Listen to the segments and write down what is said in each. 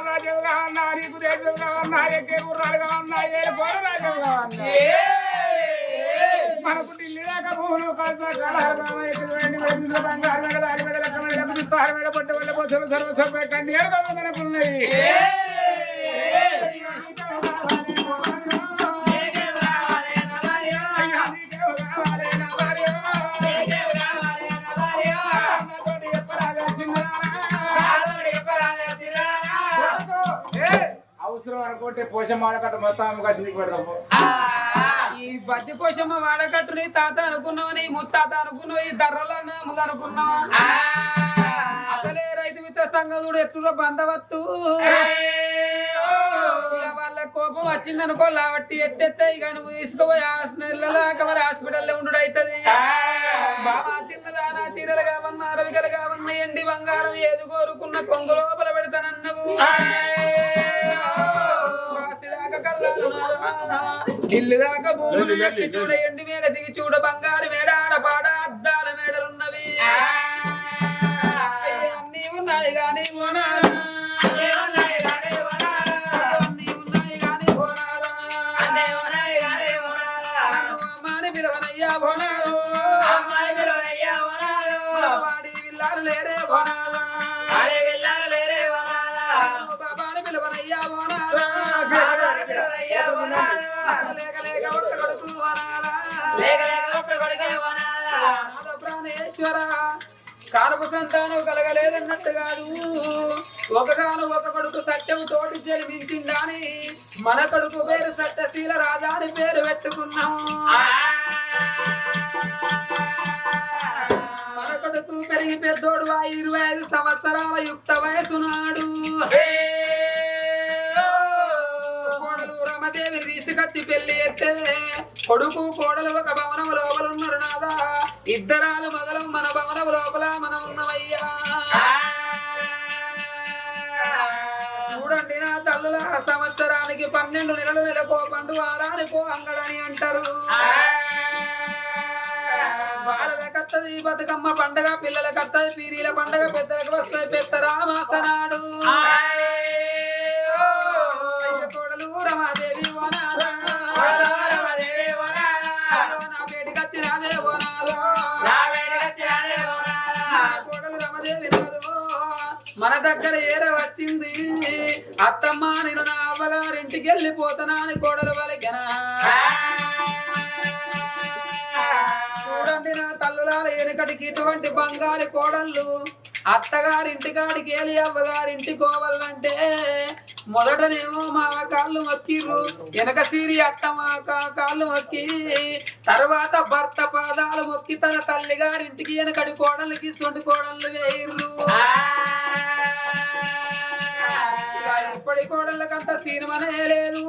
రాజుగా ఉన్నా నీకు దేశంగా ఉన్నా ఎక్కే గుర్రాలుగా ఉన్నాయి రాజుగా ఉన్నాయి మనకు ఢిల్లీ దాకా భూములు పట్టు వల్ల బస్సులు సర్వసభ కన్యాలుగా మనకున్నాయి అవసరం అనుకుంటే పోషం వాడకట్టు మొత్తం గదికి పెడతాము ఈ బద్ది పోషమ్మ వాడకట్టుని తాత అనుకున్నావని ముత్తాత అనుకున్నావు ఈ ధరలను ముందు అనుకున్నావా అసలే రైతు మిత్ర సంఘం కూడా ఎట్లా బంధవత్తు ఇక వాళ్ళ కోపం వచ్చింది అనుకో లావట్టి ఎత్తెత్తే ఇక నువ్వు తీసుకుపోయి మరి హాస్పిటల్లో ఉండు అవుతుంది బాబా చిన్నదానా చీరలు కావన్నా అరవికలు కావన్నా ఎండి బంగారం ఏది కోరుకున్న కొంగు లోపల పెడతానన్నవు ఇల్లు దాకా భూములు ఎక్కి చూడ ఎండి మేడ దిగి చూడ బంగారు మేడ ఆడపాడ అద్దాల మేడలున్నవి అన్నీ ఉన్నాయి కానీ అమ్మాని పిలవనయ్యా బోనాలు వాడి విల్లాలు లేరే బోనాలు బాబాని పిలవనయ్యా బోనాలు ప్రాణేశ్వర కానుక సంతానం కలగలేదన్నట్టు కాదు ఒకగాను ఒక కొడుకు సత్యం తోటి జన్మించిందని మన కొడుకు పేరు సత్యశీల రాజా అని పేరు పెట్టుకున్నాము మన కొడుకు పెరిగి పెద్దోడు 25 సంవత్సరాల యుక్త వయసునాడు రమదేవిని తీసుకొచ్చి పెళ్లి ఎత్తే కొడుకు కోడలు ఒక భవనం లోపల ఉన్నారు నాదా ఇద్దరాలు మొదలు మన భవనం లోపల మనం ఉన్నవయ్యా చూడండి నా తల్లుల సంవత్సరానికి 12 నెలలు నెలకో పండు ఆరానికో అంగడని అంటారు బాలల కత్తది బతుకమ్మ పండగ పిల్లల కత్తది పీరీల పండగ పెద్దలకు వస్తాయి పెద్దరామాసనాడు కోడలు రమాదేవి నా పేటికి వచ్చి రాదే కోడలు రమాదేవి మన దగ్గర ఏరే వచ్చింది అత్తమ్మ నేను నా అవ్వగారింటికి వెళ్ళిపోతానా అని కోడలు వలికెనా చూడండి నా తల్లులాల ఎనకటికి ఇటువంటి బంగారు కోడళ్ళు అత్తగారింటికాడికి వెళ్ళి అవ్వగారింటికి పోవాలంటే మొదటనేమో మావ కాళ్ళు మొక్కిర్రు వెనక సిరి అత్తమ్మ కాళ్ళు మొక్కి తర్వాత భర్త పాదాలు మొక్కి తన తల్లిగారింటికి వెనకడి కోడళ్ళకి సొంటి కోడళ్ళు వేయిర్రు ఇప్పటి కోడళ్ళకంత సినిమానే లేదు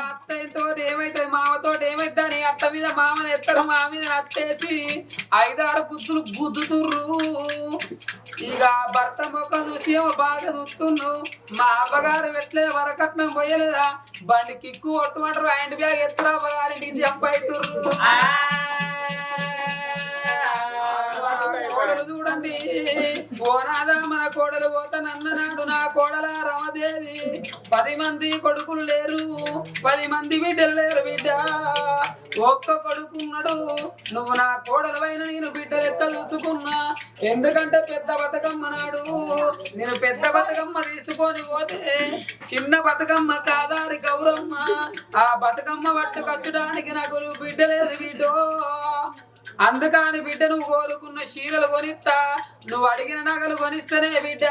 అత్తయ్యతో ఏమైతుంది మామతో ఏమైతే అని అత్త మీద మామని ఎత్తరు మా మీద అత్తేసి 5-6 గుద్దులు గుద్దుతుర్రు ఇక భర్త ముఖం చూసి ఏమో బాగా చూస్తున్నావు మా అవ్వగారు పెట్టలేదు వరకట్నం పోయలేదా బండి కిక్కు కొట్టుమంటారు హ్యాండ్ బ్యాగ్ ఎత్తురు అవ్వగారింటికి జంప్ అవుతుర్రు కోడలు చూడండి ఓనాదా మన కోడలు పోతానన్నాడు నా కోడల రమదేవి 10 మంది కొడుకులు లేరు 10 మంది బిడ్డలు లేరు బిడ్డ ఒక్క కొడుకున్నాడు నువ్వు నా కోడలవైన నేను బిడ్డలు ఎక్క చూసుకున్నా ఎందుకంటే పెద్ద బతుకమ్మ నాడు నేను పెద్ద బతుకమ్మ తీసుకొని పోతే చిన్న బతుకమ్మ కాదాడి గౌరమ్మ ఆ బతుకమ్మ పట్టుకొచ్చడానికి నాకు బిడ్డ లేదు బిడ్డో అందుకని బిడ్డ నువ్వు కోరుకున్న చీరలు కొనిస్తా నువ్వు అడిగిన నగలు కొనిస్తేనే బిడ్డ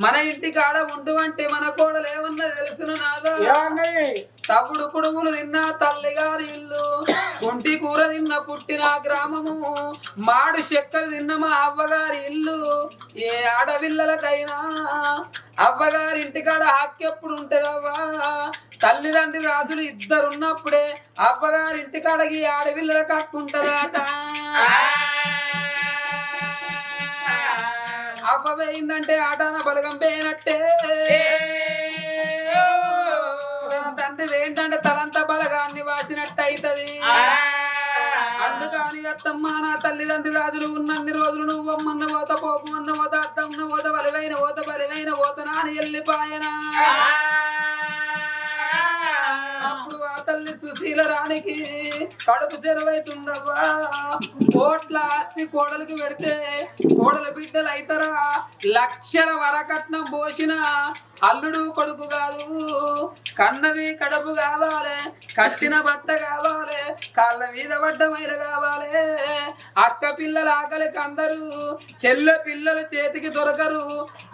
మన ఇంటి కాడ ఉండు అంటే మన కోడలు ఏమన్నా తెలుసును నాదో తవుడు కుడుములు తిన్నా తల్లిగారి ఇల్లు కుంటి కూర తిన్న పుట్టిన గ్రామము మాడు చెక్కలు తిన్న మా అవ్వగారి ఇల్లు ఏ ఆడపిల్లలకైనా అవ్వగారి ఇంటికాడ హక్కెప్పుడు ఉంటదవ్వా తల్లిదండ్రి రాజులు ఇద్దరున్నప్పుడే అవ్వగారి ఇంటికాడకి ఆడపిల్లలకు హక్కు ఉంటదట అవ్వ పోయిందంటే ఆటాన బలగం పోయినట్టే తండ్రి ఏంటంటే తలంతా బలగాన్ని వాసినట్టు అవుతుంది అందుకని అత్తమ్మ నా తల్లిదండ్రి రాజులు ఉన్నన్ని రోజులు నువ్వు అమ్మన్న పోత పోకుమన్న పోత అత్తమ్మ పోత బలివైన పోత నాని వెళ్ళిపాయనా అప్పుడు ఆ తల్లి సుశీల రానికి కడుపు చెరువైతుందవ్వా కోట్ల ఆస్తి కోడలికి పెడితే కోడల బిడ్డలు అయితరా లక్షల వరకట్నం పోసిన అల్లుడు కొడుకు కాదు కన్నది కడుపు కావాలి కట్టిన బట్ట కావాలి కాళ్ళ మీద పడ్డ మైల కావాలి అక్క పిల్లల ఆకలికి అందరూ చెల్లె పిల్లలు చేతికి దొరకరు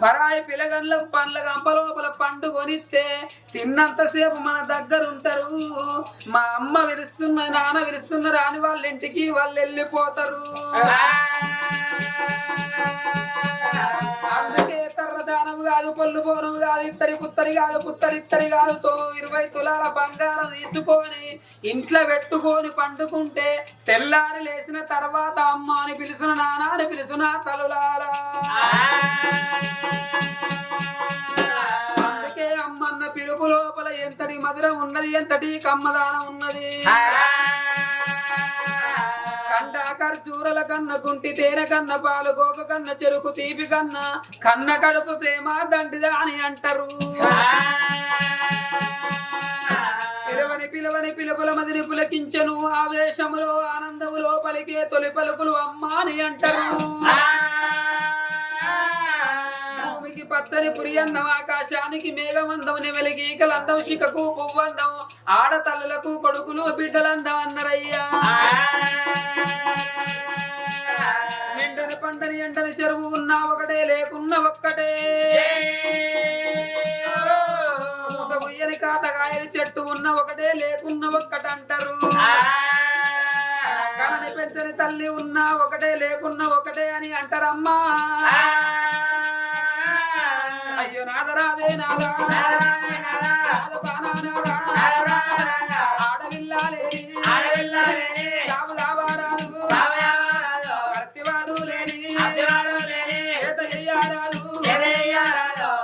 పరాయి పిల్లగన్లకు పండ్ల గంప లోపల పండు కొనిస్తే తిన్నంతసేపు మన దగ్గర ఉంటారు మా అమ్మ విరుస్తున్న నాన్న విరుస్తున్న రాని వాళ్ళ ఇంటికి వాళ్ళు వెళ్ళిపోతారు అందుకే తర్రదానం కాదు పొల్లు పోనం కాదు ఇత్తడి పుత్తడి కాదు పుత్తడి కాదు 20 తులాల బంగారం తీసుకొని ఇంట్లో పెట్టుకొని పండుకుంటే తెల్లారి లేచిన తర్వాత అమ్మ అని పిలుచున నాన్న అని పిలుచున తలులాల అందుకే అమ్మన్న పిలుపు లోపల ఎంతటి మధురం ఉన్నది ఎంతటి కమ్మదానం ఉన్నది కండ ఖర్జూరల కన్న గుంటి తేనె కన్న పాలు గోక కన్న చెరుకు తీపి కన్న కన్న కడుపు ప్రేమ దండిదా అని అంటారు పిలవని పిలుపుల మదిని పులకించెను ఆవేశములో ఆనందములో పలికే తొలి పలుకులు అమ్మ అని అంటారు భూమికి పచ్చని పురియందం ఆకాశానికి మేఘమందం నెవెలిగీకలందం శిఖకు పువ్వందం ఆడతల్లులకు కొడుకులు బిడ్డలందం అన్నరయ్యా నిండని పంటని ఎండని చెరువు ఉన్నా ఒకటే లేకున్నా ఒక్కటే ఉయ్యని కాటకాయని చెట్టు ఉన్న ఒకటే లేకున్న ఒక్కటంటారు కనని పెంచని తల్లి ఉన్నా ఒకటే లేకున్న ఒకటే అని అంటారమ్మా అయ్యో నాదరావే నాదా ఆడవిల్లాలే కత్తివాడు లేని చేత చెయ్యారాదు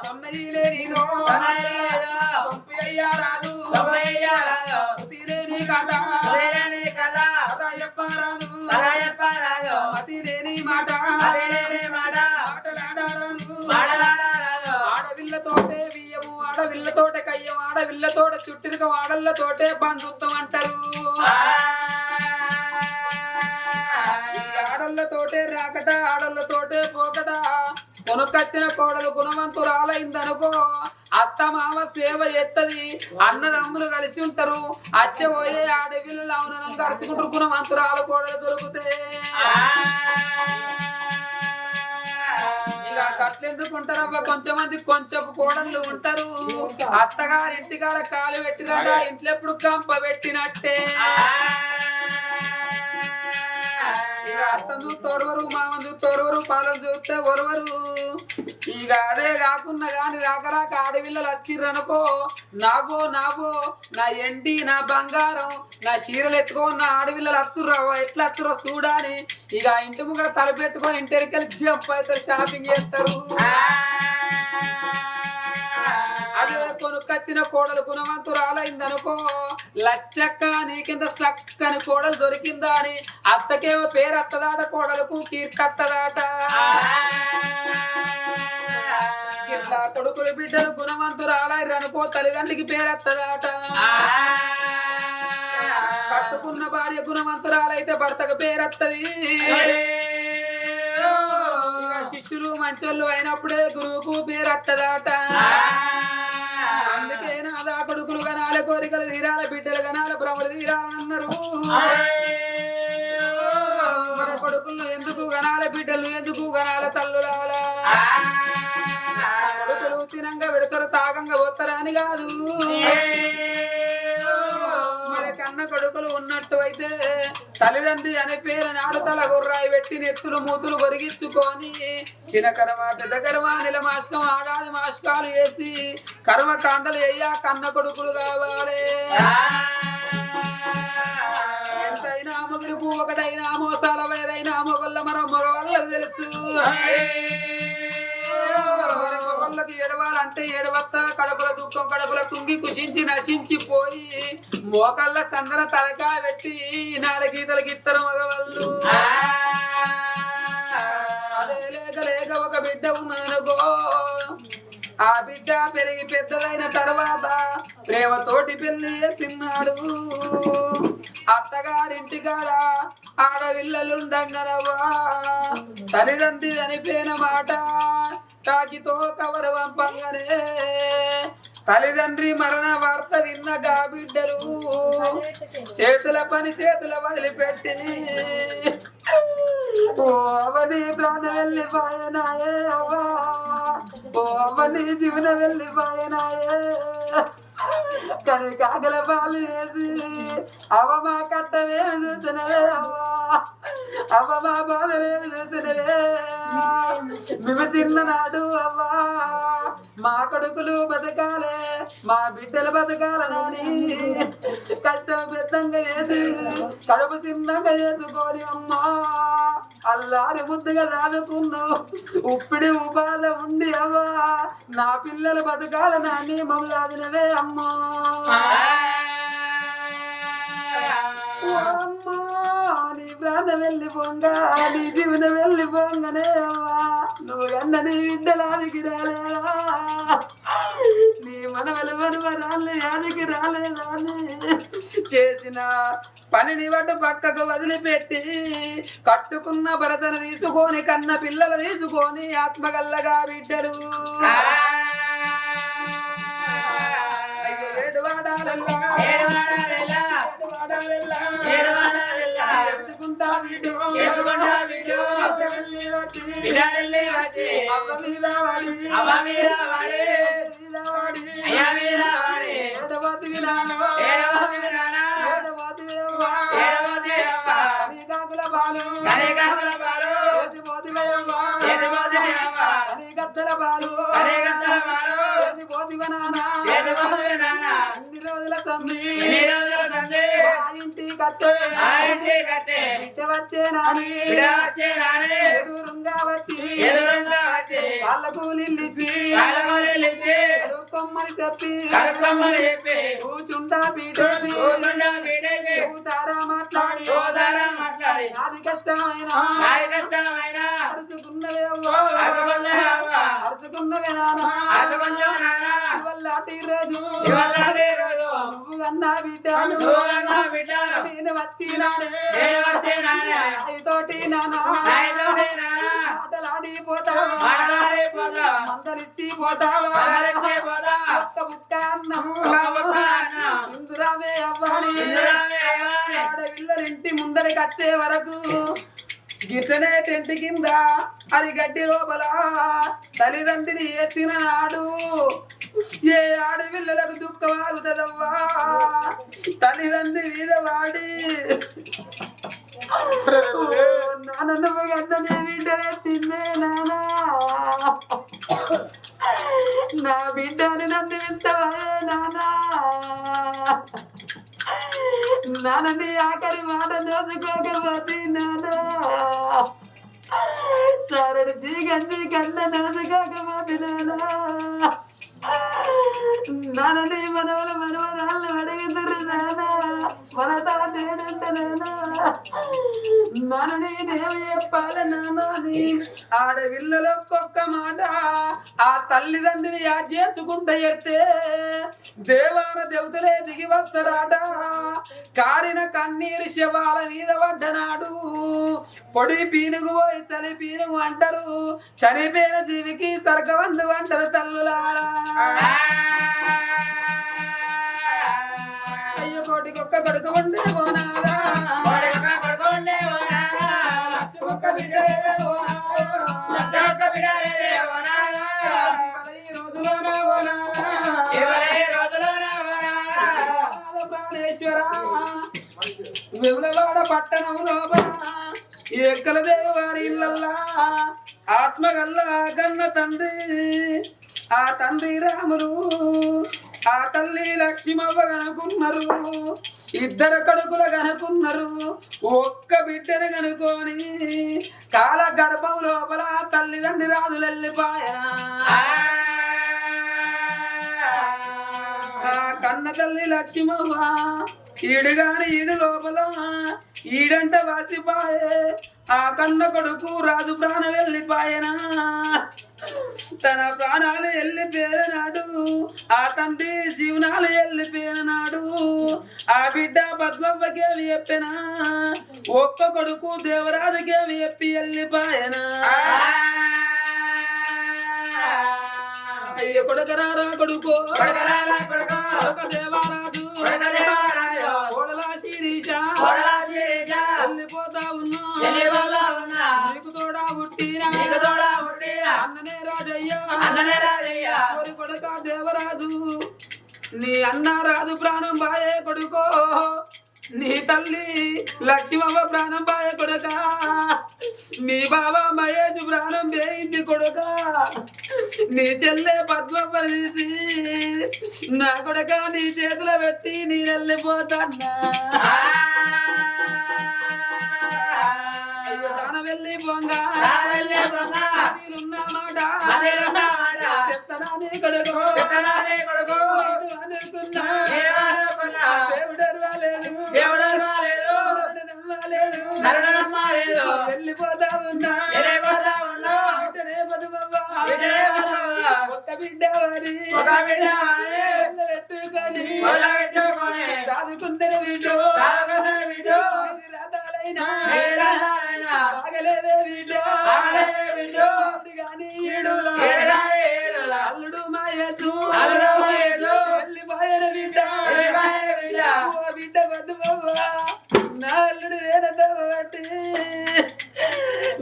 సొన్నయి లేనిదో ఆడవిల్లతోటే బియ్యము ఆడవిల్లతోటే కయ్యం ఆడవిల్లతోటే చుట్టినక ఆడళ్ళతోటే బంధుత్వం అంటారు ఆడళ్ళతోటే రాకట ఆడళ్ళతోటే పోకట కొనుకొచ్చిన కోడలు గుణవంతురాలైందనుకో అత్త మామ సేవ చేస్తుంది అన్నదమ్ములు కలిసి ఉంటారు అచ్చబోయే ఆడవిల్లు అవుననం కరుచుకుంటారు గుణవంతురాలు కోడలు దొరికితే ఇక గట్లెందుకుంటారబ్బా కొంచెమంది కొంచెపు కోడళ్ళు ఉంటారు అత్తగారి ఇంటికాడ కాలు పెట్టినట్ట ఇంట్లో ఎప్పుడు కంప పెట్టినట్టే ఇక అత్తను చూస్తోరువరు మామను చూస్తోరువరు పాలను చూస్తే ఒరవరు ఇక అదే కాకున్నా గాని రాకరాక ఆడవిల్లలు వచ్చిర్రనుకో నాబో నా ఎండి నా బంగారం నా చీరలు ఎత్తుకోన్న ఆడవిల్లలు అత్తుర్రా ఎట్లా అత్తురో చూడాని ఇక ఇంటి ముంగడ తలపెట్టుకొని ఇంటికెళ్ళి జంప్ అవుతారు షాపింగ్ చేస్తారు అదే కొనుకొచ్చిన కోడలు గుణవంతురాలైందనుకో లచ్చక్క నీకింత సక్కని కోడలు దొరికిందా అని అత్తకేమో పేరు అత్తదాట కోడలకు కీర్తత్తదాట ఇట్లా కొడుకులు బిడ్డలు గుణవంతురాలనుకో తల్లిదండ్రికి పేరెత్తదాట కట్టుకున్న భార్య గుణవంతురాలైతే భర్తకు పేరెత్తది శిష్యులు మంచోళ్ళు అయినప్పుడే గురువుకు పేరెత్తదాట అందుకే నాదా కొడుకులు గనాల కోరికలు తీరాల బిడ్డలు గనాల భ్రమలు తీరాలన్నారు మన కొడుకులను ఎందుకు గనాల బిడ్డలు ఎందుకు గనాల తల్లులాల కొడుకులు తినంగా పెడతారు తాగంగా పోతారా అని కాదు మన కన్న కొడుకులు ఉన్న అన్నట్టు అయితే తల్లిదండ్రి అనే పేరు నాడు తల గుర్రాయి పెట్టి నెత్తులు మూతులు కొరిగించుకొని చిన్న కర్మ పెద్ద కర్మ నెల మాసకం ఆడాది మాసకాలు వేసి కర్మ కాండలు అయ్యా కన్న కొడుకులు కావాలి ఎంతైనా ముగురుపు ఒకటైనా మోసాల వేరైనా మొగళ్ళ మనం మగవాళ్ళకు తెలుసు మొగళ్ళకి ఏడవాలంటే ఏడవత్త కడుపుల దుఃఖం కడుపుల కుంగి కుషించి నశించిపోయి మోకళ్ళ సందన తలకా పెట్టి నాలుగీతలకి ఇద్దరు మగవాళ్ళు అదే లేక లేక ఒక బిడ్డ ఉన్నదనుకో ఆ బిడ్డ పెరిగి పెద్దదైన తర్వాత ప్రేమతోటి పెళ్లి చేసినాడు అత్తగారింటికాడ ఆడవిల్లలుండంగనవా తల్లిదండ్రి చనిపోయిన మాట కాకితో కవరు వంపంగానే తల్లిదండ్రి మరణ వార్త విన్నగా బిడ్డలు చేతుల పని చేతుల వదిలిపెట్టి ఓ అవని ప్రాణ వెళ్ళిపోయినాయే అవ్వా ఓ అవని జీవన వెళ్ళిపోయినాయే కానీ కాగల పాలు వేసి అవ మా కట్టమేమి చూసినవే అవ్వా అవ్వ మా బాధలేమి చూసినవే మేము చిన్ననాడు అవ్వా మా కొడుకులు బతకాలే మా బిడ్డలు బతకాలనని కష్టం పెద్దంగా ఏది కడుపు తిన్నంగా చేసుకొని అమ్మా అల్లారి ముద్దుగా దాదుకున్నావు ఉప్పిడి ఉపాధ ఉండి అవ్వా నా పిల్లలు బతకాలనని మమ్మ దాదినవే అమ్మా అమ్మా నీ ప్రాణ వెళ్ళిపోంగా నీ జీవన వెళ్ళిపోంగానే అవ్వా నువ్వు కన్న నీ బిడ్డలాదికి రాలేదా నీ మనవలు మనవరాళ్ళు యాదికి రాలేదా చేసిన పనిని వడ్డు పక్కకు వదిలిపెట్టి కట్టుకున్న భరతను తీసుకొని కన్న పిల్లలు తీసుకొని ఆత్మగల్లగా బిడ్డలు కొమ్మని చెప్పి కూచుంటా పీటేసి మాట్లాడి నాది కష్టమైన అరుచుకున్నవే నువ్వు కన్నా బిడ్డలు నేను వచ్చినాతోటి మాటలాడిపోతావా మందలిచ్చి పోతావా ఒక్క బుక్క అన్నం ఇందురావే అవ్వాలి ఆడపిల్లరింటి ముందడి కట్టే వరకు గిట్టనే టెంట్ కింద అది గడ్డి లోపల తల్లిదండ్రిని ఎత్తిన నాడు ఏ ఆడపిల్లలకు దుఃఖమాగుతుందవ్వా తల్లిదండ్రి మీద వాడి నాన్న గడ్డనే బిడ్డనే తిన్నే నానా నా బిడ్డని నన్ను వింటవే నానా నాన్నని ఆఖరి మాట నోసుకోకపోతే నానా సారడు జీగంది కన్న నోసుకోకపోతే నానా నాన్నని మనవలు మనవరాళ్ళు అడుగుతురు నానా మన తాతేడంట నానా నాన్నని నేమి చెప్పాలి నాన్నని ఆడపిల్లలు ఒక్కొక్క మాట ఆ తల్లిదండ్రిని యాద్ చేసుకుంటూ ఎడితే దేవాన దేవతలే దిగి వస్తారాట కారిన కన్నీరు శవాల మీద పడ్డనాడు పొడి పీనుగు పోయి చలి పీనుగు అంటారు చనిపోయిన జీవికి సర్గవందు అంటారు తల్లులారా అయ్యో కోటికొక్క కొడుకు ఉండే పోనారా ఒక్క బిడ్డ వేములవాడ పట్టణం లోపల ఎక్కల దేవారి ఇళ్ళల్లా ఆత్మగల్ల కన్న తండ్రి ఆ తండ్రి రాములు ఆ తల్లి లక్ష్మవ్వ కనుకున్నారు ఇద్దరు కడుకులు కనుకున్నారు ఒక్క బిడ్డను కనుకొని కాల గర్భం లోపల తల్లిదండ్రి రాజులు వెళ్ళిపాయన ఆ కన్న తల్లి లక్ష్మవ్వ ఈడుగాని ఈడు లోపల ఈడంట వాసిపాయే ఆ కన్న కొడుకు రాజు ప్రాణం వెళ్ళిపాయనా తన ప్రాణాలు వెళ్ళిపోయిన నాడు ఆ తండ్రి జీవనాలు వెళ్ళిపోయిన నాడు ఆ బిడ్డ పద్మవ్వకేమి చెప్పినా ఒక్క కొడుకు దేవరాజుకేమి చెప్పి వెళ్ళిపాయనా అయ్య కొడుకరారా కొడుకో దేవరాజు ఓడలా శిరీష వెళ్ళిపోతా ఉన్నా నీకు తోడా పుట్టినా అన్ననే రాజయ్యా కొడుక దేవరాజు నీ అన్న రాజు ప్రాణం బాయే కొడుకో నీ తల్లి లక్ష్మవ్వ ప్రాణం బాయే కొడుక మీ బాబా మహేష్ ప్రాణం వేయింది కొడుక నీ చెల్లె పద్మవ్వ తీసి నా కొడుక నీ చేతిలో పెట్టి నీ వెళ్ళిపోతాన్నా వెళ్ళి పొంగా మాట చెప్తానా నీ కొడుకు వెళ్ళిపోతా ఉన్నా ఒక్క బిడ్డ చదువుకుంటే వీడు ఆగలేవే వీడు గాని అల్లుడు మాయసు వెళ్ళిపోయిన బిడ్డ బిడ్డ వద్దు నా అల్లుడు వేరే బట్టి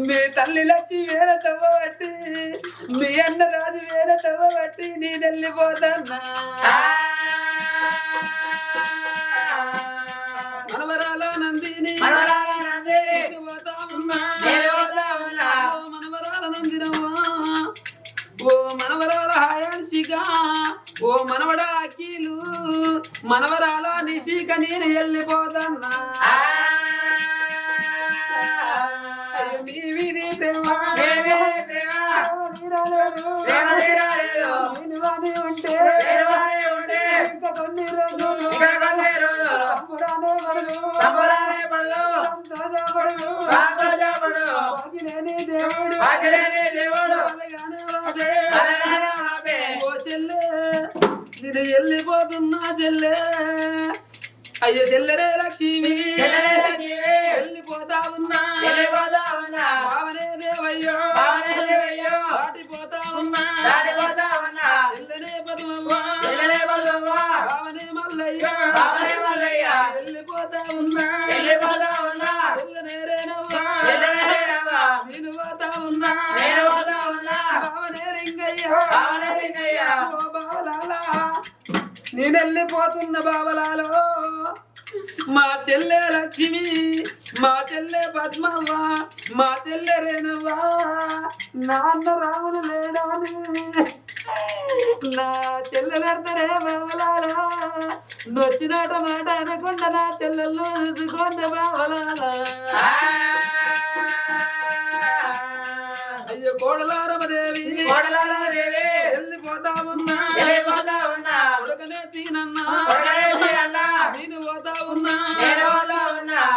మీ తల్లి లచ్చి వేరే బట్టి మీ అన్న రాజు వేరే బట్టి నేను వెళ్ళిపోతాన్నా మనవరాల నందిని పోతా ఉన్నా మనవరాల నందినమ్మా ఓ మనవరాల హాయాన్షిగా ఓ మనవడ అఖిలు మనవరాల నిషిక నేను వెళ్ళిపోతాన్నా మీ విధి ప్రేమ ఉంటే ఇంకా కొన్ని రోజులు నేను వెళ్ళిపోతున్నా చెల్లె అయ్యో చెల్లెరే లక్ష్మి వెళ్ళిపోతా ఉన్నా భావనే దేవయ్యో దాటిపోతా ఉన్నా చెల్లెనే పద్మవ్వ భావనే మల్లయ్య వెళ్ళిపోతా ఉన్నా చెల్లెనే రేనవ్వ నేను పోతా ఉన్నా భావనే రింగయ్య ఓ బావలాలా నేను వెళ్ళిపోతున్న బావలాలో మా చెల్లె లక్ష్మి మా చెల్లె పద్మవ్వ మా చెల్లె రేణవ్వ నాన్న రాములు లేడాని నా చెల్లెలందరే బావలాలా నొచ్చినట మాట అనకుండా నా చెల్లెళ్ళు చూసుకోండి బావలాలా అయ్యో కోడలారమదేవి వెళ్ళిపోతా ఉన్నా ఉడకనే తీనన్నా నేను పోతా ఉన్నా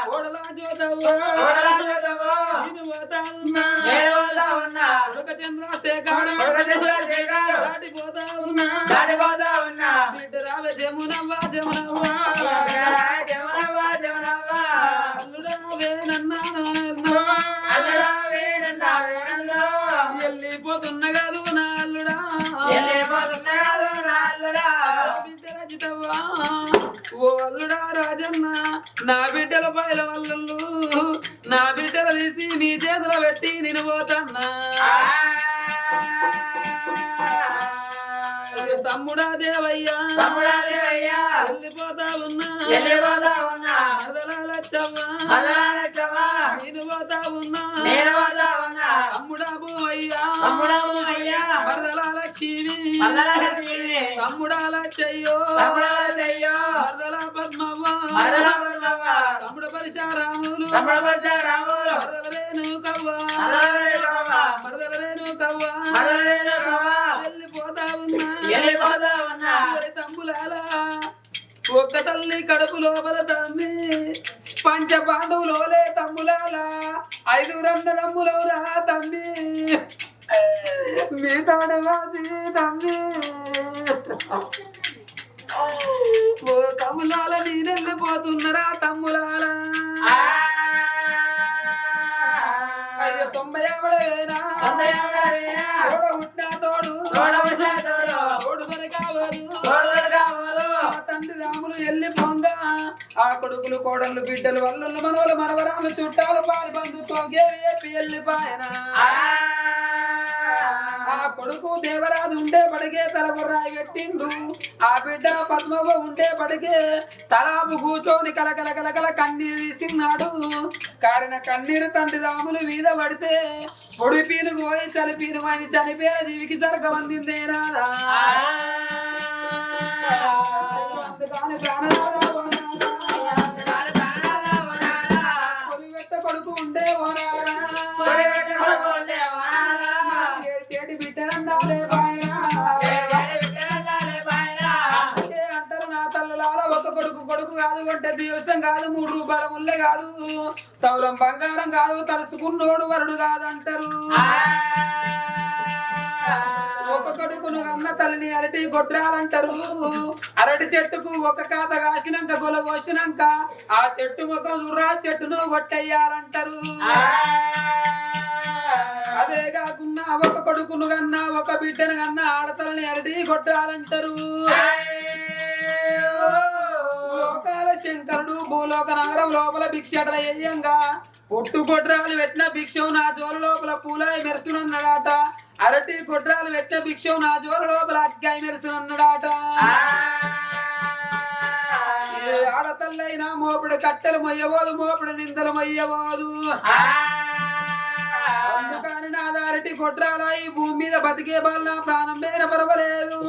కోడలా చూడవు నేను పోతా ఉన్నా ఉడక చంద్రశేఖర దాటిపోతా ఉన్నా బిడ్డ రావే జమునవ్వ అల్లుడావే నన్నా వెళ్ళిపోతున్నా కాదు నా అల్లుడా ఓ అల్లుడా రాజన్న నా బిడ్డల పైల వల్లు నా బిడ్డలు తీసి మీ చేతులు పెట్టి నేను పోతన్నా తమ్ముడా దేవయ్యా వెళ్ళిపోతా ఉన్నా మరదలాలచ్చవ్వ నేను పోతా ఉన్నా తమ్ముడా భూమయ్యా మరదలా లక్ష్మి తమ్ముడాల చెయ్యో మరదలా పద్మవ్వ తమ్ముడు పరిశారాములు మరదలరేను కవ్వ మరదలరేను కవ్వ వెళ్ళిపోతా ఉన్నా తమ్ములాల ఒక్క తల్లి కడుపు లోపల తమ్మి పంచ పాండవులోలే తమ్ములాల 5 తమ్ములవురా తమ్మి మీ తోడవాది తమ్మి ఓ తమ్ములాల నేనెళ్ళిపోతున్నారా తమ్ములాల అయ్యో 90 ఎవడేనా తోడ ఉట్టినా తోడు దొరకావదు తండ్రి రాములు వెళ్ళిపోంగా ఆ కొడుకులు కోడళ్ళు బిడ్డలు వల్లుళ్ళు మనవలు మనవరాలు చుట్టాలు పాలి బంధుత్వం గేపి వెళ్ళిపోయన ఆ కొడుకు దేవరాజు ఉండే పడిగే తలబుర్రాయి పెట్టిండు ఆ బిడ్డ పద్మవ్వ ఉండే పడిగే తలాపు కూర్చొని కలకల కన్నీరు తీసిన్నాడు కారిన కన్నీరు తండ్రి రాములు వీధ పడితే పొడి పీను పోయి చలిపీను అని చనిపోయిన జీవికి జరగవందిందేనా అందుకని కొడుకు ఉండే చేటి బిడ్డనండాలే అంటారు నా తల్లులాల ఒక కొడుకు కాదు అంటే దివసం కాదు 3 రూపాయల ముల్లె కాదు తౌలం బంగారం కాదు తలుసుకున్నోడు వరుడు కాదంటారు ఒక కొడుకును అన్న తల్లిని అరటి గొడ్రాలంటారు అరటి చెట్టుకు ఒక కాత కాసినాక గొల కోసినాక ఆ చెట్టు ముఖం దుర్రా చెట్టును కొట్టేయాలంటారు అదే కాకుండా ఒక కొడుకును కన్నా ఒక బిడ్డను కన్నా ఆడతల్ని అరటి గొడ్రాలంటారు లోకాల శంకరుడు భూలోక నగరం లోపల భిక్షట అయ్యంగా పొట్టు గొడ్రాలు పెట్టిన భిక్షం నా జోల లోపల పూలాయి మెరుసునన్నాడాట అరటి గొడ్రాలు పెట్టిన భిక్షం నా జోల లోపల అగ్గాయి మెరుసునన్నాడాట ఆడతల్లైనా మోపుడు కట్టెలు మొయ్యబోదు మోపుడు నిందలు మొయ్యబోదు అందుకని నాది అరటి గొడ్రాల ఈ భూమి మీద బతికే బాల ప్రాణం మీద పర్వాలేదు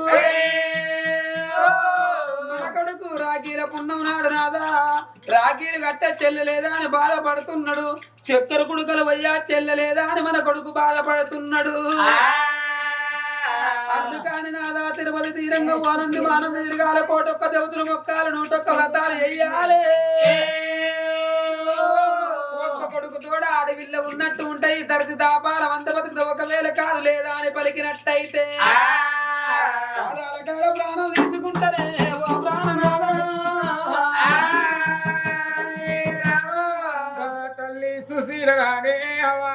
కొడుకు రాఖీల పున్నం నాడు నాదా రాఖీలు కట్ట చెల్లెలేదా అని బాధపడుతున్నాడు చక్కెర కుడుకలు వయ్యా చెల్లెలేదా అని మన కొడుకు బాధపడుతున్నాడు అందుకని నాదా తిరుపతి తీరంగా ఆనంది ఆనంద తిరగాల 1 దేవతలు మొక్కాలు 101 వ్రతాలు వెయ్యాలి ఒక్క కొడుకు తోడ అడవిల్ల ఉన్నట్టు ఉంటాయి తరచి దాపాల 100 బతుకుతా ఒకవేళ కాదు లేదా అని పలికినట్టయితే ప్రాణం తీసుకుంటనే తల్లి సుశీలగానే అవా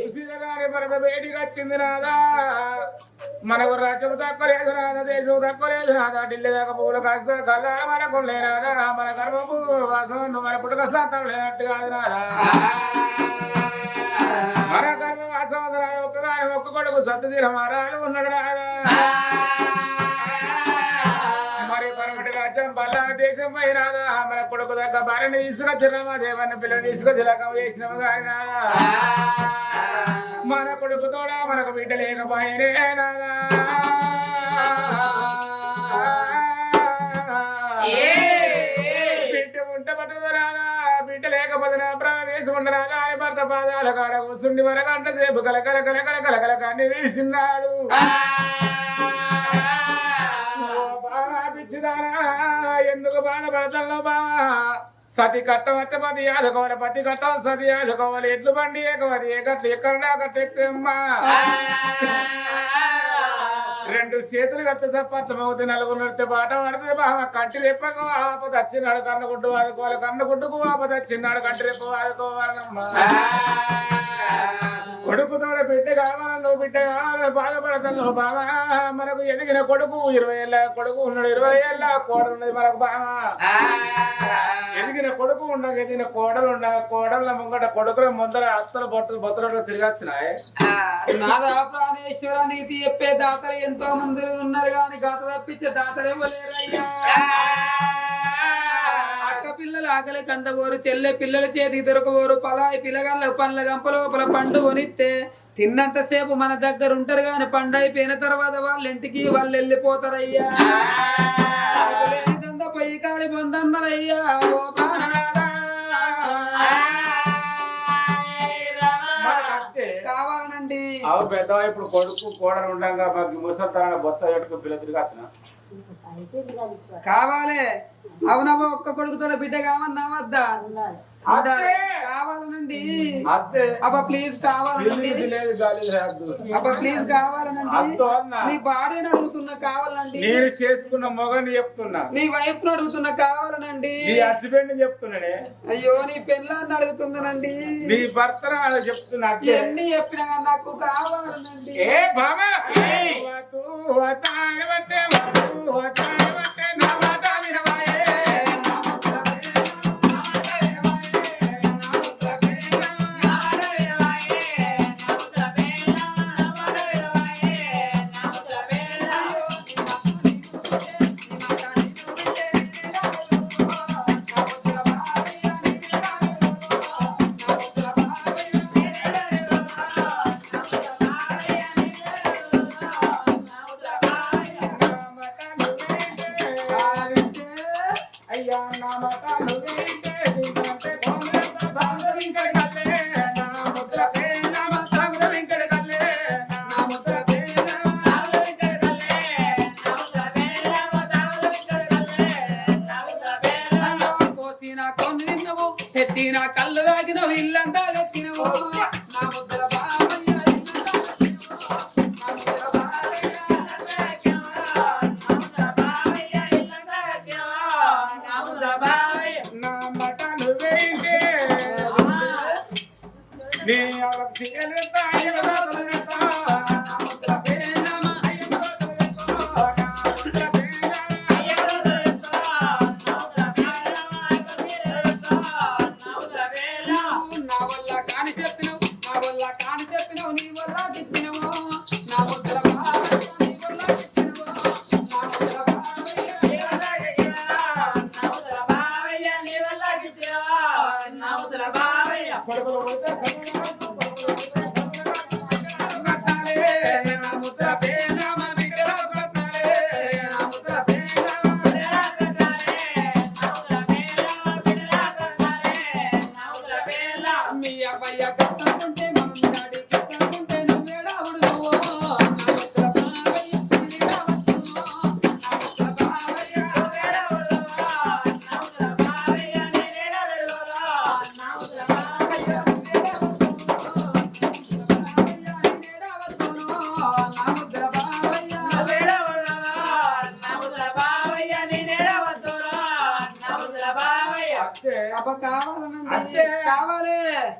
సుశీలగానే మనకు వేడిగా వచ్చింది నాదా మనకు రాజ్యం తక్కువలేదు నాదా దేశం తక్కువలేదు నాదా ఢిల్లీ దాకా పూలు కాస్త కల్లార మనకు లేనాదా మన గర్భపు వాసం మన పుట్టుక శాతం లేనట్టు కాదు నాదా మన గర్భవాసం ఒక్క కొడుకు సత్తు తీర మరాలు ఉన్నాడు మరి పరమటి రాజ్యం బల్లాన దేశం పోయినాదా మన కొడుకు దగ్గర భార్యని తీసుకొచ్చినామా దేవాన్ని పిల్లలు తీసుకొచ్చి లెక్క చేసినాము కానీ నాదా మన కొడుకు తోడా మనకు బిడ్డ లేకపోయినే నాదా బిడ్డ ఉంటే బతుకుదా నాదా బిడ్డ లేకపోతే నా ప్రాణం తీసుకుంటున్నాదా అని భర్త పాదాల కాడ కూర్చుండి వరగంట సేపు కలకల కన్ని తీసిన్నాడు పిచ్చిదానా ఎందుకు బాధపడతావు బావా సతి కట్టం వచ్చే పది ఆదుకోవాలి పతి కట్టం సతి ఆదుకోవాలి ఎట్లు బండి ఏకవది ఏకట్లు ఎక్కడా కట్టెమ్మా 2 చేతులు కత్తి చప్పట్లు మోతే 4 నడితే బాట పడితే బావ కంటి రెప్పకు ఆపద వచ్చినాడు కన్నుకుంటూ ఆదుకోవాలి కన్నుకుంటుకు ఆపద వచ్చినాడు కంటి రెప్ప ఆదుకోవాలమ్మా కొడుకుతో బిడ్డ కావాలను బిడ్డ కావాలని బాధపడతాను బావా. మనకు ఎదిగిన కొడుకు 20 ఏళ్ళ కొడుకు ఉన్నాడు, 20 ఏళ్ళ కోడలు ఉన్నది మనకు బావా. ఎదిగిన కొడుకు ఉండగా ఎదిగిన కోడలు ఉండ కోడల ముంగట కొడుకుల ముందర అత్తలు బొత్తలు తిరిగొచ్చినాయి. నాదా ప్రాణేశ్వర నీతి చెప్పే దాతలు ఎంతో మంది ఉన్నారు కానీ గాత తప్పించే దాతలు ఇవ్వలేరయ్యా. అక్క పిల్లలు ఆకలి కందబోరు, చెల్లె పిల్లల చేతికి దొరకబోరు, పలాయి పిల్లగాళ్ళ పండ్ల గంప లోపల పండు కొనిస్తే తిన్నంతసేపు మన దగ్గర ఉంటారు కానీ పండు అయిపోయిన తర్వాత వాళ్ళ ఇంటికి వాళ్ళు వెళ్ళిపోతారయ్యా. లేదంతా పొయ్యి కాడి పొందన్నరయ్యా. ఓ ప్రాణనాథా కావాలండి. అవును పెద్ద ఇప్పుడు కొడుకు కోడలు ఉండగా మాకు ముసలి బొత్త పెట్టుకుని పిల్ల తిరిగి వచ్చిన కావాలి. అవునవ్వ ఒక్క కొడుకుతో బిడ్డ కావన్నా వద్దా? కావాలనండి. అబ్బా ప్లీజ్ కావాలనండి. అబ్బా ప్లీజ్ కావాలనండి. నీ భార్యను అడుగుతున్నా కావాలండి. నేను చేసుకున్న మొగని చెప్తున్నా. నీ వైఫ్ ను అడుగుతున్నా కావాలనండి. నీ హస్బెండ్ చెప్తున్నానే. అయ్యో నీ పెళ్ళాన్ని అడుగుతుందనండి. నీ భర్త చెప్తున్నా. ఎన్ని చెప్పినా నాకు కావాలనండి. ఏ బాబా ఎత్తిన కళ్ళు తాగిన ఇల్లంతా ఎత్తినవు. నా ముద్దల కావాలి.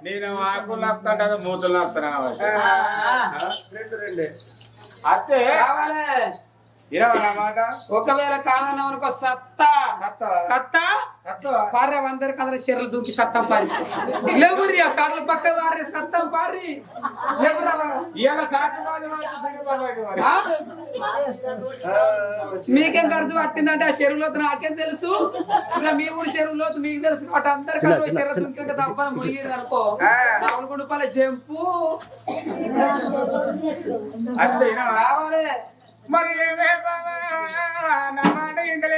నేను ఆకులు నొక్కంటే మూతులు నొక్కుతాను అంతే కావాలి. ఇరవన్నమాట. ఒకవేళ కాదన్నవనుకో సత్తా సత్తా పార్రే అందరికి అందరూ చీరలు దూకి సత్తం పారి లేవురి ఆ సార్లు పక్క వారి సత్తం పారి మీకేం ఖర్చు పట్టిందంటే ఆ చెరువులోతు నాకేం తెలుసు. ఇలా మీ ఊరు చెరువులోతు మీకు తెలుసు కాబట్టి అందరికీ చెరువు దుంకుంటే తప్ప ముయ్యేది అనుకో. 4 రూపాయల జంపు కావాలి. మరి నా మాట ఇంటలే